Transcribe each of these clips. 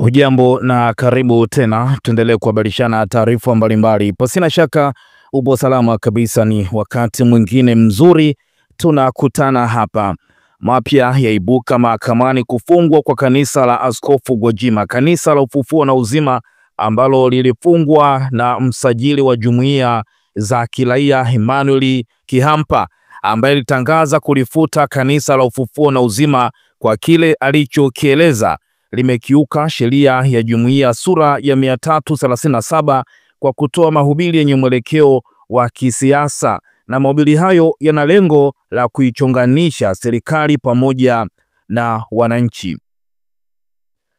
Hujambo na karibu tena, tuendelee kuhabarishana taarifa mbalimbali. Pasina shaka upo salama kabisa, ni wakati mwingine mzuri tunakutana hapa. Mapya yaibuka mahakamani kufungwa kwa kanisa la Askofu Gwajima, kanisa la Ufufuo na Uzima ambalo lilifungwa na msajili wa jumuiya za kiraia Emmanuel Kihampa, ambaye alitangaza kulifuta kanisa la Ufufuo na Uzima kwa kile alichokieleza limekiuka sheria ya jumuiya sura ya 337 kwa kutoa mahubiri yenye mwelekeo wa kisiasa, na mahubiri hayo yana lengo la kuichonganisha serikali pamoja na wananchi.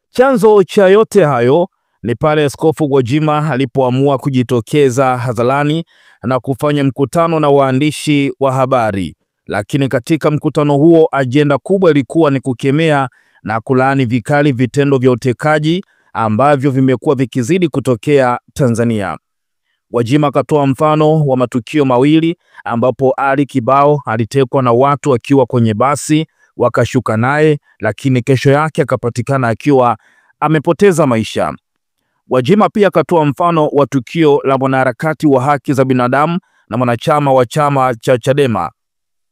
Chanzo cha yote hayo ni pale Askofu Gwajima alipoamua kujitokeza hadharani na kufanya mkutano na waandishi wa habari. Lakini katika mkutano huo ajenda kubwa ilikuwa ni kukemea na kulaani vikali vitendo vya utekaji ambavyo vimekuwa vikizidi kutokea Tanzania. Gwajima akatoa mfano wa matukio mawili ambapo Ali Kibao alitekwa na watu akiwa kwenye basi, wakashuka naye, lakini kesho yake akapatikana akiwa amepoteza maisha. Gwajima pia akatoa mfano wa tukio la mwanaharakati wa haki za binadamu na mwanachama wa chama cha Chadema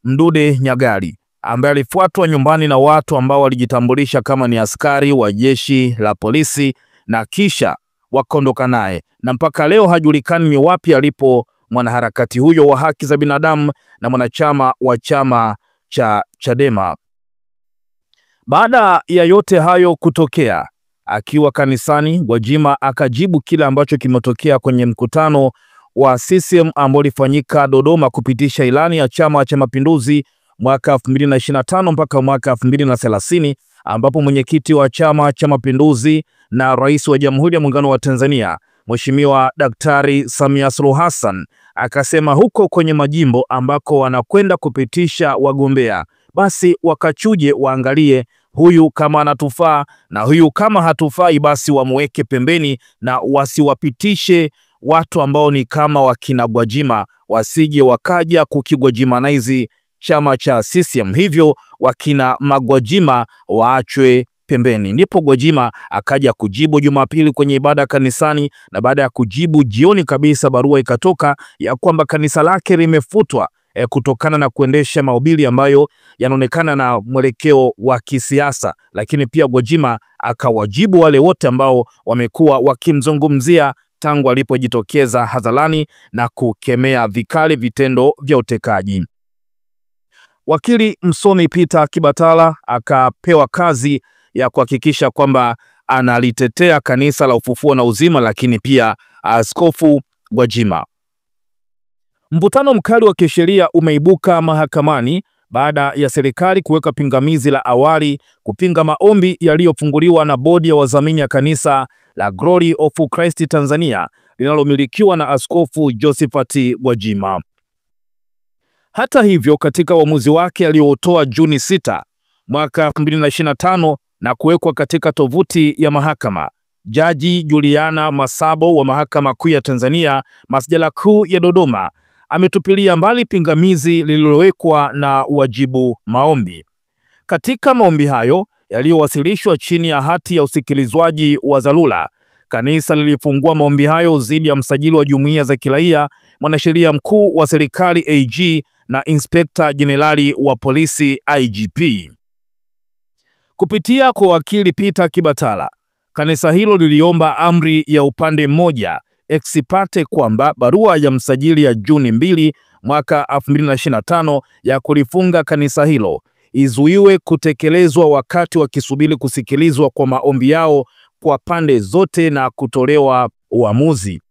Mdude Nyagali, ambaye alifuatwa nyumbani na watu ambao walijitambulisha kama ni askari wa jeshi la polisi na kisha wakaondoka naye, na mpaka leo hajulikani ni wapi alipo mwanaharakati huyo wa haki za binadamu na mwanachama wa chama cha Chadema. Baada ya yote hayo kutokea, akiwa kanisani, Gwajima akajibu kile ambacho kimetokea kwenye mkutano wa CCM ambao ulifanyika Dodoma kupitisha ilani ya Chama cha Mapinduzi mwaka 2025 mpaka mwaka 2030, ambapo mwenyekiti wa Chama cha Mapinduzi na Rais wa Jamhuri ya Muungano wa Tanzania Mheshimiwa Daktari Samia Suluhu Hassan akasema huko kwenye majimbo ambako wanakwenda kupitisha wagombea, basi wakachuje waangalie huyu kama anatufaa na huyu kama hatufai, basi wamweke pembeni na wasiwapitishe watu ambao ni kama wakina Gwajima, wasije wakaja kukigwajimanize chama cha CCM, hivyo wakina Magwajima waachwe pembeni. Ndipo Gwajima akaja kujibu Jumapili kwenye ibada kanisani, na baada ya kujibu jioni kabisa barua ikatoka ya kwamba kanisa lake limefutwa kutokana na kuendesha mahubiri ambayo yanaonekana na mwelekeo wa kisiasa. Lakini pia Gwajima akawajibu wale wote ambao wamekuwa wakimzungumzia tangu alipojitokeza hadharani na kukemea vikali vitendo vya utekaji. Wakili msomi Peter Kibatala akapewa kazi ya kuhakikisha kwamba analitetea kanisa la Ufufuo na Uzima, lakini pia Askofu Gwajima. Mvutano mkali wa kisheria umeibuka mahakamani baada ya serikali kuweka pingamizi la awali kupinga maombi yaliyofunguliwa na bodi ya wadhamini ya kanisa la Glory of Christ Tanzania linalomilikiwa na Askofu Josephat Gwajima. Hata hivyo, katika uamuzi wake aliotoa Juni 6 mwaka 2025 na kuwekwa katika tovuti ya mahakama, Jaji Juliana Masabo wa Mahakama Kuu ya Tanzania, Masjala Kuu ya Dodoma, ametupilia mbali pingamizi lililowekwa na wajibu maombi. Katika maombi hayo yaliyowasilishwa chini ya hati ya usikilizwaji wa dharura, kanisa lilifungua maombi hayo dhidi ya msajili wa jumuiya za kiraia, mwanasheria mkuu wa serikali AG na Inspekta Jenerali wa polisi IGP. Kupitia kwa wakili Peter Kibatala, kanisa hilo liliomba amri ya upande mmoja ex parte kwamba barua ya msajili ya Juni 2 mwaka 2025 ya kulifunga kanisa hilo izuiwe kutekelezwa wakati wakisubiri kusikilizwa kwa maombi yao kwa pande zote na kutolewa uamuzi.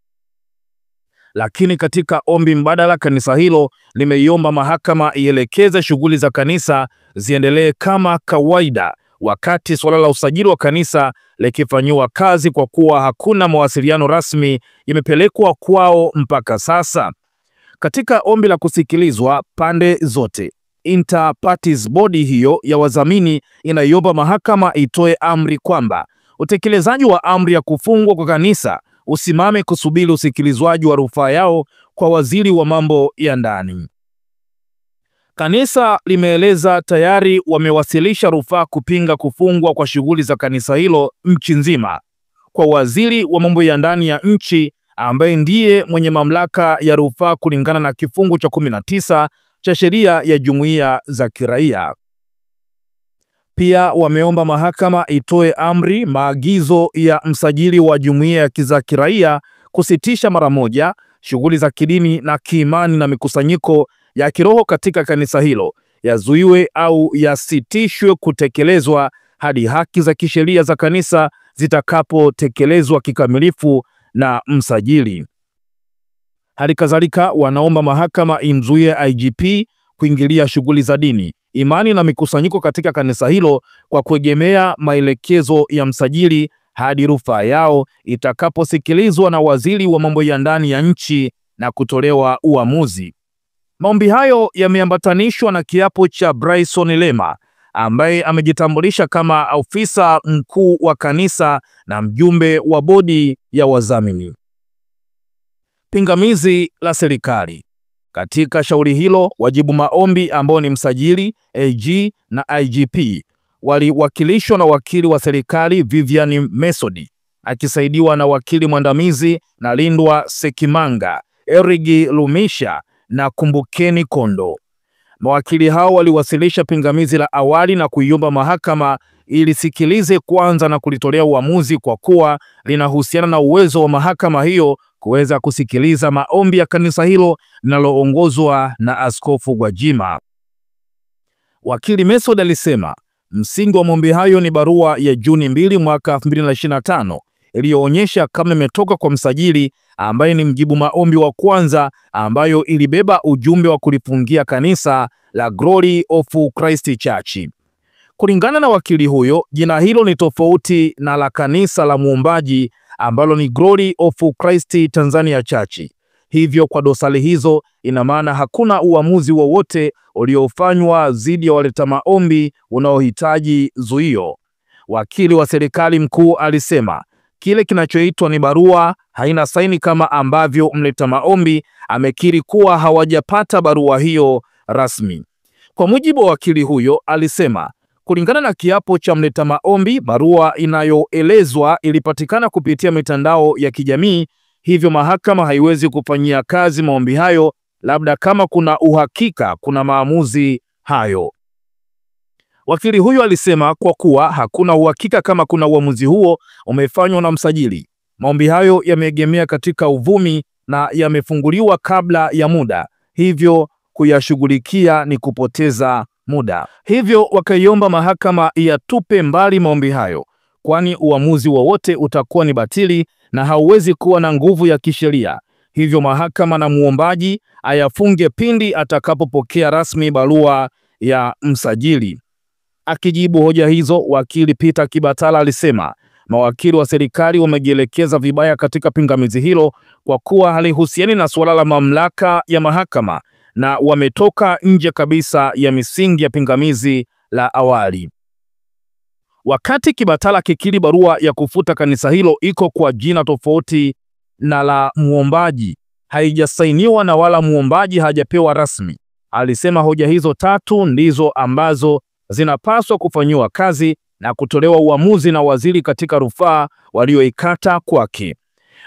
Lakini katika ombi mbadala, kanisa hilo limeiomba mahakama ielekeze shughuli za kanisa ziendelee kama kawaida wakati suala la usajili wa kanisa likifanywa kazi, kwa kuwa hakuna mawasiliano rasmi yamepelekwa kwao mpaka sasa. Katika ombi la kusikilizwa pande zote, Inter Parties Body hiyo ya wadhamini inaiomba mahakama itoe amri kwamba utekelezaji wa amri ya kufungwa kwa kanisa usimame kusubiri usikilizwaji wa rufaa yao kwa waziri wa mambo ya ndani. Kanisa limeeleza tayari wamewasilisha rufaa kupinga kufungwa kwa shughuli za kanisa hilo nchi nzima, kwa waziri wa mambo ya ndani ya nchi ambaye ndiye mwenye mamlaka ya rufaa kulingana na kifungu cha 19 cha sheria ya jumuiya za kiraia. Pia wameomba mahakama itoe amri maagizo ya msajili wa jumuiya za kiraia kusitisha mara moja shughuli za kidini na kiimani na mikusanyiko ya kiroho katika kanisa hilo yazuiwe au yasitishwe kutekelezwa hadi haki za kisheria za kanisa zitakapotekelezwa kikamilifu na msajili. Hali kadhalika wanaomba mahakama imzuie IGP kuingilia shughuli za dini, imani na mikusanyiko katika kanisa hilo kwa kuegemea maelekezo ya msajili hadi rufaa yao itakaposikilizwa na waziri wa mambo ya ndani ya nchi na kutolewa uamuzi. Maombi hayo yameambatanishwa na kiapo cha Bryson Lema ambaye amejitambulisha kama afisa mkuu wa kanisa na mjumbe wa bodi ya wadhamini. Pingamizi la serikali. Katika shauri hilo, wajibu maombi ambao ni msajili, AG na IGP waliwakilishwa na wakili wa serikali Vivian Mesodi akisaidiwa na wakili mwandamizi na Lindwa Sekimanga, Erigi Lumisha na Kumbukeni Kondo. Mawakili hao waliwasilisha pingamizi la awali na kuiomba mahakama ilisikilize kwanza na kulitolea uamuzi kwa kuwa linahusiana na uwezo wa mahakama hiyo kuweza kusikiliza maombi ya kanisa hilo linaloongozwa na Askofu Gwajima. Wakili Mesod alisema msingi wa maombi hayo ni barua ya Juni 2 mwaka 2025 iliyoonyesha kama imetoka kwa msajili ambaye ni mjibu maombi wa kwanza, ambayo ilibeba ujumbe wa kulifungia kanisa la Glory of Christ Church. Kulingana na wakili huyo, jina hilo ni tofauti na la kanisa la muombaji ambalo ni Glory of Christ Tanzania Church. Hivyo kwa dosari hizo ina maana hakuna uamuzi wowote uliofanywa dhidi ya waleta maombi unaohitaji zuio. Wakili wa serikali mkuu alisema kile kinachoitwa ni barua haina saini, kama ambavyo mleta maombi amekiri kuwa hawajapata barua hiyo rasmi. Kwa mujibu wa wakili huyo, alisema kulingana na kiapo cha mleta maombi, barua inayoelezwa ilipatikana kupitia mitandao ya kijamii, hivyo mahakama haiwezi kufanyia kazi maombi hayo labda kama kuna uhakika kuna maamuzi hayo. Wakili huyo alisema kwa kuwa hakuna uhakika kama kuna uamuzi huo umefanywa na msajili, maombi hayo yameegemea katika uvumi na yamefunguliwa kabla ya muda, hivyo kuyashughulikia ni kupoteza muda. Hivyo wakaiomba mahakama yatupe mbali maombi hayo, kwani uamuzi wowote utakuwa ni batili na hauwezi kuwa na nguvu ya kisheria. Hivyo mahakama na muombaji ayafunge pindi atakapopokea rasmi barua ya msajili. Akijibu hoja hizo, wakili Peter Kibatala alisema mawakili wa serikali wamejielekeza vibaya katika pingamizi hilo kwa kuwa halihusiani na suala la mamlaka ya mahakama na wametoka nje kabisa ya misingi ya pingamizi la awali. Wakati Kibatala kikiri barua ya kufuta kanisa hilo iko kwa jina tofauti na la muombaji, haijasainiwa na wala muombaji hajapewa rasmi, alisema hoja hizo tatu ndizo ambazo zinapaswa kufanyiwa kazi na kutolewa uamuzi na waziri katika rufaa walioikata kwake.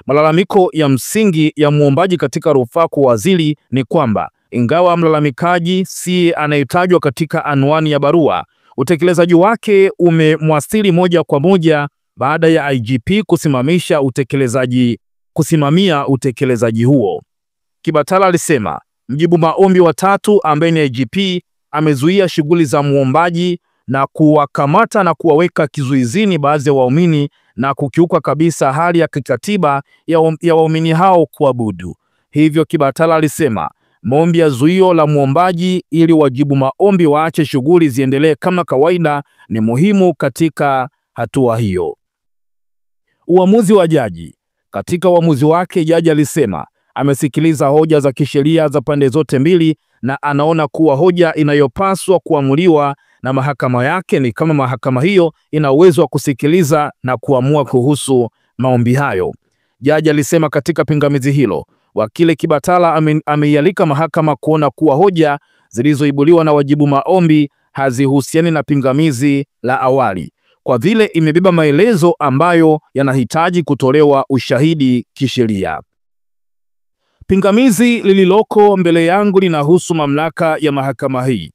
Malalamiko ya msingi ya muombaji katika rufaa kwa waziri ni kwamba ingawa mlalamikaji si anayetajwa katika anwani ya barua, utekelezaji wake umemwasili moja kwa moja baada ya IGP kusimamia utekelezaji huo. Kibatala alisema mjibu maombi watatu ambaye ni IGP amezuia shughuli za muombaji na kuwakamata na kuwaweka kizuizini baadhi ya waumini na kukiuka kabisa hali ya kikatiba ya waumini hao kuabudu. Hivyo Kibatala alisema maombi ya zuio la muombaji ili wajibu maombi waache shughuli ziendelee kama kawaida ni muhimu katika hatua hiyo. Uamuzi wa jaji. Katika uamuzi wake, jaji alisema amesikiliza hoja za kisheria za pande zote mbili na anaona kuwa hoja inayopaswa kuamuliwa na mahakama yake ni kama mahakama hiyo ina uwezo wa kusikiliza na kuamua kuhusu maombi hayo. Jaji alisema katika pingamizi hilo, wakili Kibatala ameialika mahakama kuona kuwa hoja zilizoibuliwa na wajibu maombi hazihusiani na pingamizi la awali, kwa vile imebeba maelezo ambayo yanahitaji kutolewa ushahidi kisheria. Pingamizi lililoko mbele yangu linahusu mamlaka ya mahakama hii.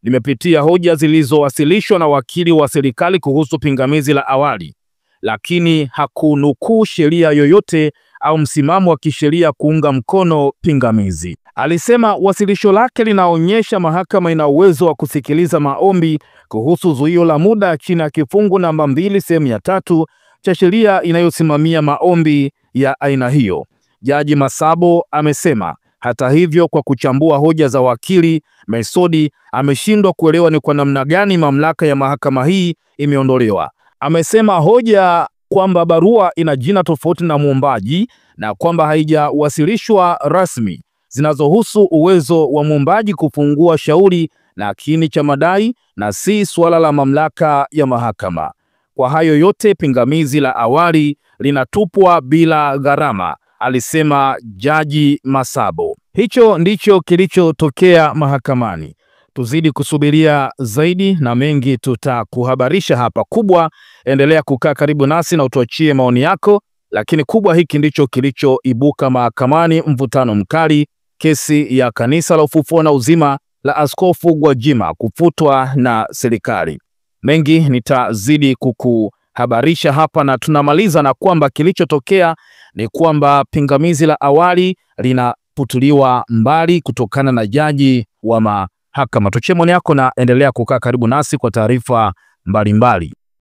Nimepitia hoja zilizowasilishwa na wakili wa serikali kuhusu pingamizi la awali, lakini hakunukuu sheria yoyote au msimamo wa kisheria kuunga mkono pingamizi. Alisema wasilisho lake linaonyesha mahakama ina uwezo wa kusikiliza maombi kuhusu zuio la muda chini ya kifungu namba 2 sehemu ya 3 cha sheria inayosimamia maombi ya aina hiyo. Jaji Masabo amesema hata hivyo, kwa kuchambua hoja za wakili Mesodi, ameshindwa kuelewa ni kwa namna gani mamlaka ya mahakama hii imeondolewa. Amesema hoja kwamba barua ina jina tofauti na muombaji na kwamba haijawasilishwa rasmi zinazohusu uwezo wa muombaji kufungua shauri na kiini cha madai na si suala la mamlaka ya mahakama. Kwa hayo yote, pingamizi la awali linatupwa bila gharama, alisema Jaji Masabo. Hicho ndicho kilichotokea mahakamani. Tuzidi kusubiria zaidi na mengi tutakuhabarisha hapa. Kubwa, endelea kukaa karibu nasi na utuachie maoni yako, lakini kubwa, hiki ndicho kilichoibuka mahakamani: mvutano mkali, kesi ya Kanisa la Ufufuo na Uzima la Askofu Gwajima kufutwa na serikali. Mengi nitazidi kukuhabarisha hapa, na tunamaliza na kwamba kilichotokea ni kwamba pingamizi la awali linaputuliwa mbali kutokana na jaji wa mahakama. Tuachie maoni yako na endelea kukaa karibu nasi kwa taarifa mbalimbali.